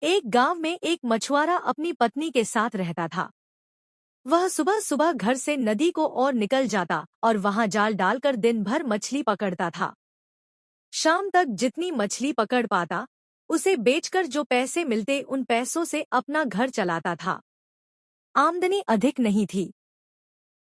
एक गांव में एक मछुआरा अपनी पत्नी के साथ रहता था। वह सुबह सुबह घर से नदी को और निकल जाता और वहां जाल डालकर दिन भर मछली पकड़ता था। शाम तक जितनी मछली पकड़ पाता, उसे बेचकर जो पैसे मिलते उन पैसों से अपना घर चलाता था। आमदनी अधिक नहीं थी,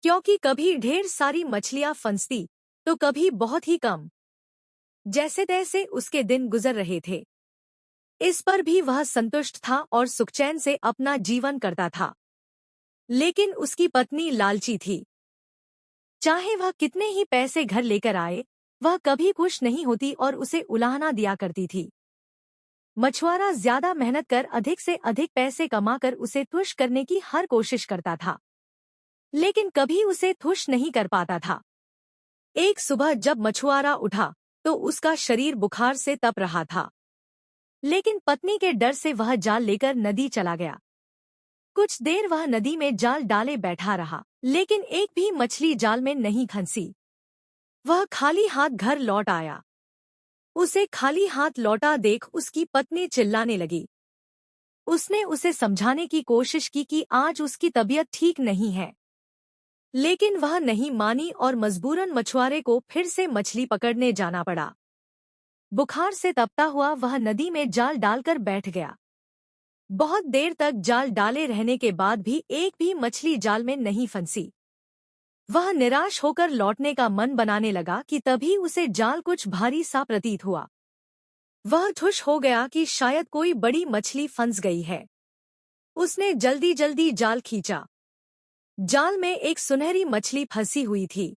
क्योंकि कभी ढेर सारी मछलियां फंसती तो कभी बहुत ही कम। जैसे तैसे उसके दिन गुजर रहे थे। इस पर भी वह संतुष्ट था और सुखचैन से अपना जीवन करता था। लेकिन उसकी पत्नी लालची थी। चाहे वह कितने ही पैसे घर लेकर आए, वह कभी खुश नहीं होती और उसे उलाहना दिया करती थी। मछुआरा ज्यादा मेहनत कर अधिक से अधिक पैसे कमाकर उसे खुश करने की हर कोशिश करता था, लेकिन कभी उसे खुश नहीं कर पाता था। एक सुबह जब मछुआरा उठा तो उसका शरीर बुखार से तप रहा था, लेकिन पत्नी के डर से वह जाल लेकर नदी चला गया। कुछ देर वह नदी में जाल डाले बैठा रहा, लेकिन एक भी मछली जाल में नहीं फंसी। वह खाली हाथ घर लौट आया। उसे खाली हाथ लौटा देख उसकी पत्नी चिल्लाने लगी। उसने उसे समझाने की कोशिश की कि आज उसकी तबीयत ठीक नहीं है, लेकिन वह नहीं मानी और मजबूरन मछुआरे को फिर से मछली पकड़ने जाना पड़ा। बुखार से तपता हुआ वह नदी में जाल डालकर बैठ गया। बहुत देर तक जाल डाले रहने के बाद भी एक भी मछली जाल में नहीं फंसी। वह निराश होकर लौटने का मन बनाने लगा कि तभी उसे जाल कुछ भारी सा प्रतीत हुआ। वह खुश हो गया कि शायद कोई बड़ी मछली फंस गई है। उसने जल्दी जल्दी जाल खींचा। जाल में एक सुनहरी मछली फंसी हुई थी।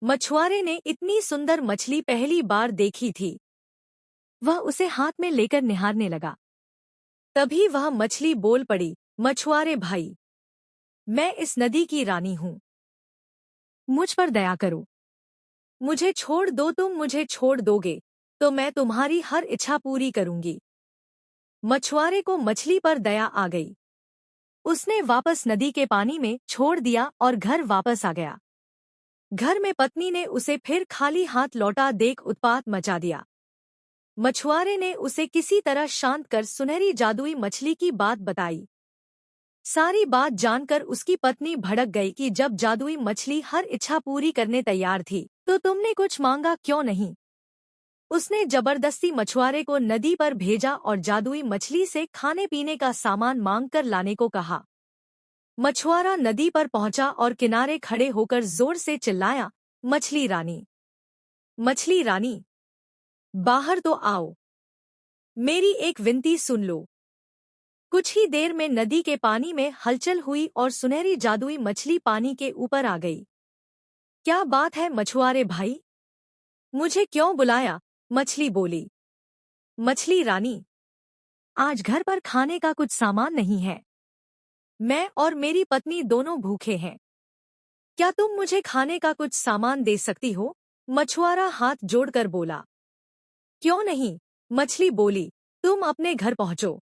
मछुआरे ने इतनी सुंदर मछली पहली बार देखी थी। वह उसे हाथ में लेकर निहारने लगा। तभी वह मछली बोल पड़ी, मछुआरे भाई, मैं इस नदी की रानी हूँ। मुझ पर दया करो। मुझे छोड़ दो। तुम मुझे छोड़ दोगे तो मैं तुम्हारी हर इच्छा पूरी करूंगी। मछुआरे को मछली पर दया आ गई। उसने वापस नदी के पानी में छोड़ दिया और घर वापस आ गया। घर में पत्नी ने उसे फिर खाली हाथ लौटा देख उत्पात मचा दिया। मछुआरे ने उसे किसी तरह शांत कर सुनहरी जादुई मछली की बात बताई। सारी बात जानकर उसकी पत्नी भड़क गई कि जब जादुई मछली हर इच्छा पूरी करने तैयार थी तो तुमने कुछ मांगा क्यों नहीं। उसने जबरदस्ती मछुआरे को नदी पर भेजा और जादुई मछली से खाने पीने का सामान मांग कर लाने को कहा। मछुआरा नदी पर पहुंचा और किनारे खड़े होकर जोर से चिल्लाया, मछली रानी, मछली रानी, बाहर तो आओ। मेरी एक विनती सुन लो। कुछ ही देर में नदी के पानी में हलचल हुई और सुनहरी जादुई मछली पानी के ऊपर आ गई। क्या बात है मछुआरे भाई, मुझे क्यों बुलाया? मछली बोली। मछली रानी, आज घर पर खाने का कुछ सामान नहीं है। मैं और मेरी पत्नी दोनों भूखे हैं। क्या तुम मुझे खाने का कुछ सामान दे सकती हो? मछुआरा हाथ जोड़कर बोला। क्यों नहीं, मछली बोली, तुम अपने घर पहुंचो।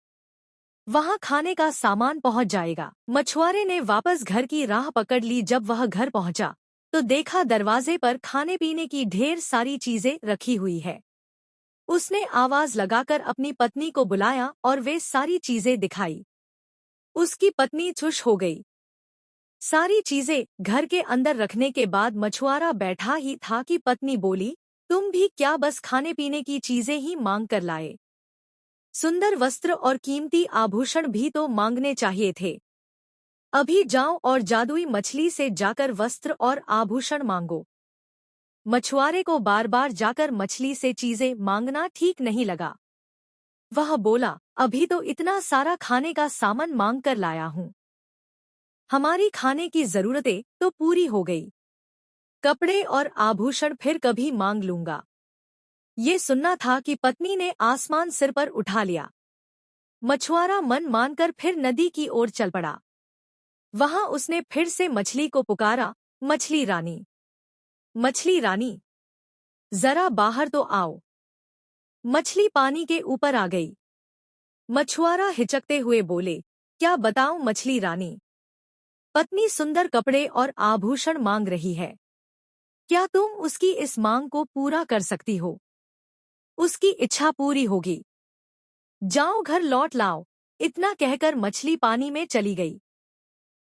वहां खाने का सामान पहुंच जाएगा। मछुआरे ने वापस घर की राह पकड़ ली। जब वह घर पहुंचा तो देखा दरवाजे पर खाने पीने की ढेर सारी चीजें रखी हुई है। उसने आवाज लगाकर अपनी पत्नी को बुलाया और वे सारी चीजें दिखाई। उसकी पत्नी खुश हो गई। सारी चीजें घर के अंदर रखने के बाद मछुआरा बैठा ही था कि पत्नी बोली, तुम भी क्या बस खाने पीने की चीजें ही मांग कर लाए? सुंदर वस्त्र और कीमती आभूषण भी तो मांगने चाहिए थे। अभी जाओ और जादुई मछली से जाकर वस्त्र और आभूषण मांगो। मछुआरे को बार बार जाकर मछली से चीजें मांगना ठीक नहीं लगा। वह बोला, अभी तो इतना सारा खाने का सामान मांग कर लाया हूँ। हमारी खाने की जरूरतें तो पूरी हो गई। कपड़े और आभूषण फिर कभी मांग लूंगा। ये सुनना था कि पत्नी ने आसमान सिर पर उठा लिया। मछुआरा मन मानकर फिर नदी की ओर चल पड़ा। वहां उसने फिर से मछली को पुकारा, मछली रानी, मछली रानी, जरा बाहर तो आओ। मछली पानी के ऊपर आ गई। मछुआरा हिचकते हुए बोले, क्या बताऊं मछली रानी, पत्नी सुंदर कपड़े और आभूषण मांग रही है। क्या तुम उसकी इस मांग को पूरा कर सकती हो? उसकी इच्छा पूरी होगी। जाओ घर लौट लाओ। इतना कहकर मछली पानी में चली गई।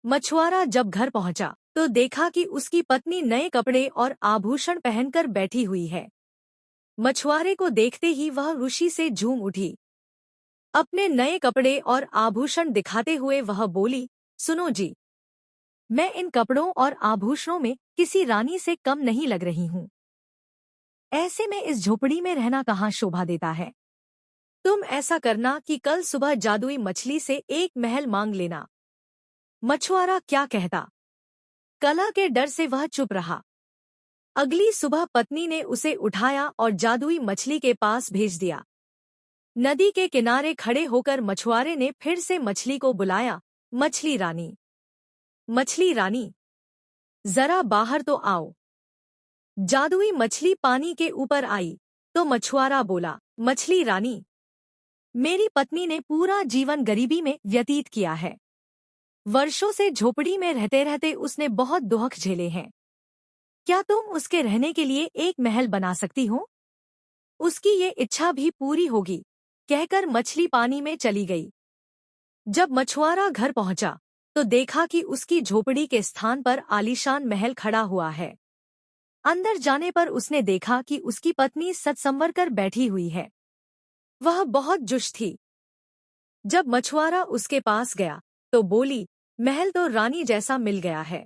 मछुआरा जब घर पहुंचा तो देखा कि उसकी पत्नी नए कपड़े और आभूषण पहनकर बैठी हुई है। मछुआरे को देखते ही वह खुशी से झूम उठी। अपने नए कपड़े और आभूषण दिखाते हुए वह बोली, सुनो जी, मैं इन कपड़ों और आभूषणों में किसी रानी से कम नहीं लग रही हूँ। ऐसे में इस झोपड़ी में रहना कहाँ शोभा देता है। तुम ऐसा करना कि कल सुबह जादुई मछली से एक महल मांग लेना। मछुआरा क्या कहता, कला के डर से वह चुप रहा। अगली सुबह पत्नी ने उसे उठाया और जादुई मछली के पास भेज दिया। नदी के किनारे खड़े होकर मछुआरे ने फिर से मछली को बुलाया, मछली रानी, मछली रानी, जरा बाहर तो आओ। जादुई मछली पानी के ऊपर आई तो मछुआरा बोला, मछली रानी, मेरी पत्नी ने पूरा जीवन गरीबी में व्यतीत किया है। वर्षों से झोपड़ी में रहते रहते उसने बहुत दुख झेले हैं। क्या तुम उसके रहने के लिए एक महल बना सकती हो? उसकी ये इच्छा भी पूरी होगी, कहकर मछली पानी में चली गई। जब मछुआरा घर पहुंचा तो देखा कि उसकी झोपड़ी के स्थान पर आलीशान महल खड़ा हुआ है। अंदर जाने पर उसने देखा कि उसकी पत्नी सज संवर कर बैठी हुई है। वह बहुत जुश थी। जब मछुआरा उसके पास गया तो बोली, महल तो रानी जैसा मिल गया है,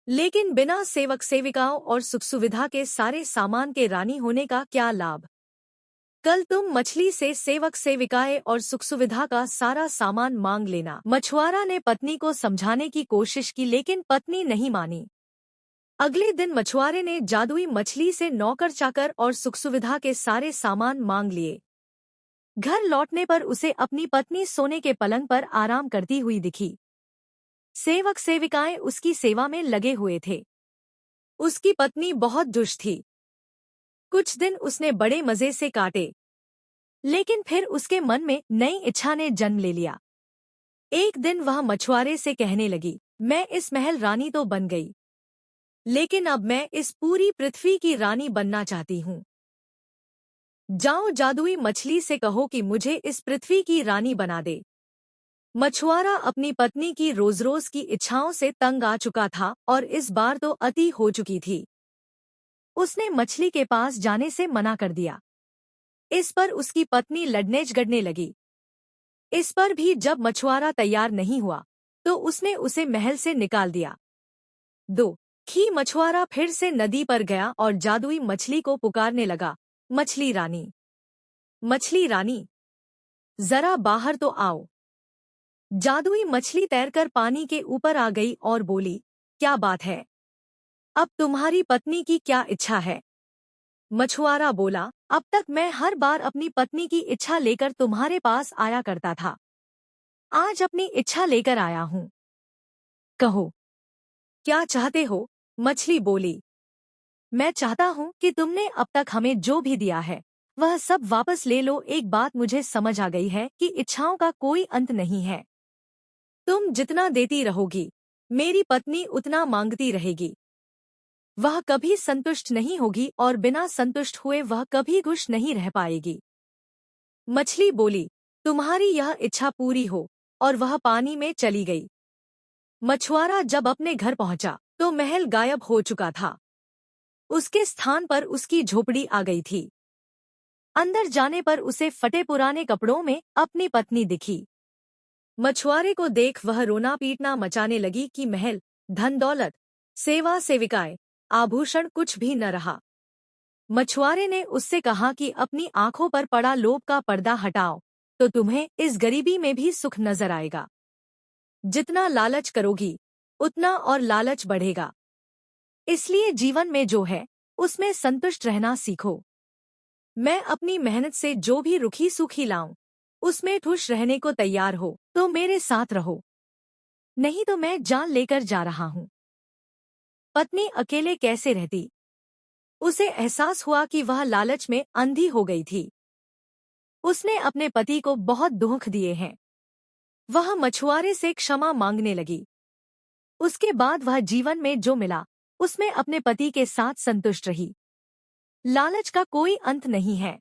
लेकिन बिना सेवक सेविकाओं और सुख सुविधा के सारे सामान के रानी होने का क्या लाभ। कल तुम मछली से सेवक सेविकाएं और सुख सुविधा का सारा सामान मांग लेना। मछुआरा ने पत्नी को समझाने की कोशिश की, लेकिन पत्नी नहीं मानी। अगले दिन मछुआरे ने जादुई मछली से नौकर चाकर और सुख सुविधा के सारे सामान मांग लिए। घर लौटने पर उसे अपनी पत्नी सोने के पलंग पर आराम करती हुई दिखी। सेवक सेविकाएं उसकी सेवा में लगे हुए थे। उसकी पत्नी बहुत दुष्ट थी। कुछ दिन उसने बड़े मजे से काटे, लेकिन फिर उसके मन में नई इच्छा ने जन्म ले लिया। एक दिन वह मछुआरे से कहने लगी, मैं इस महल रानी तो बन गई, लेकिन अब मैं इस पूरी पृथ्वी की रानी बनना चाहती हूँ। जाओ जादुई मछली से कहो कि मुझे इस पृथ्वी की रानी बना दे। मछुआरा अपनी पत्नी की रोज रोज की इच्छाओं से तंग आ चुका था और इस बार तो अति हो चुकी थी। उसने मछली के पास जाने से मना कर दिया। इस पर उसकी पत्नी लड़ने झगड़ने लगी। इस पर भी जब मछुआरा तैयार नहीं हुआ तो उसने उसे महल से निकाल दिया। खी मछुआरा फिर से नदी पर गया और जादुई मछली को पुकारने लगा, मछली रानी, मछली रानी, जरा बाहर तो आओ। जादुई मछली तैरकर पानी के ऊपर आ गई और बोली, क्या बात है, अब तुम्हारी पत्नी की क्या इच्छा है? मछुआरा बोला, अब तक मैं हर बार अपनी पत्नी की इच्छा लेकर तुम्हारे पास आया करता था। आज अपनी इच्छा लेकर आया हूँ। कहो, क्या चाहते हो? मछली बोली, मैं चाहता हूँ कि तुमने अब तक हमें जो भी दिया है वह सब वापस ले लो। एक बात मुझे समझ आ गई है कि इच्छाओं का कोई अंत नहीं है। तुम जितना देती रहोगी, मेरी पत्नी उतना मांगती रहेगी। वह कभी संतुष्ट नहीं होगी और बिना संतुष्ट हुए वह कभी खुश नहीं रह पाएगी। मछली बोली, तुम्हारी यह इच्छा पूरी हो, और वह पानी में चली गई। मछुआरा जब अपने घर पहुंचा तो महल गायब हो चुका था। उसके स्थान पर उसकी झोपड़ी आ गई थी। अंदर जाने पर उसे फटे पुराने कपड़ों में अपनी पत्नी दिखी। मछुआरे को देख वह रोना पीटना मचाने लगी कि महल, धन दौलत, सेवा सेविकाएं, आभूषण कुछ भी न रहा। मछुआरे ने उससे कहा कि अपनी आंखों पर पड़ा लोभ का पर्दा हटाओ तो तुम्हें इस गरीबी में भी सुख नजर आएगा। जितना लालच करोगी उतना और लालच बढ़ेगा। इसलिए जीवन में जो है उसमें संतुष्ट रहना सीखो। मैं अपनी मेहनत से जो भी रुखी सूखी लाऊं उसमें खुश रहने को तैयार हो तो मेरे साथ रहो, नहीं तो मैं जान लेकर जा रहा हूँ। पत्नी अकेले कैसे रहती? उसे एहसास हुआ कि वह लालच में अंधी हो गई थी। उसने अपने पति को बहुत दुख दिए हैं। वह मछुआरे से क्षमा मांगने लगी। उसके बाद वह जीवन में जो मिला उसमें अपने पति के साथ संतुष्ट रही। लालच का कोई अंत नहीं है।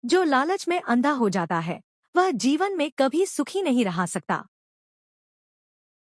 जो लालच में अंधा हो जाता है वह जीवन में कभी सुखी नहीं रह सकता।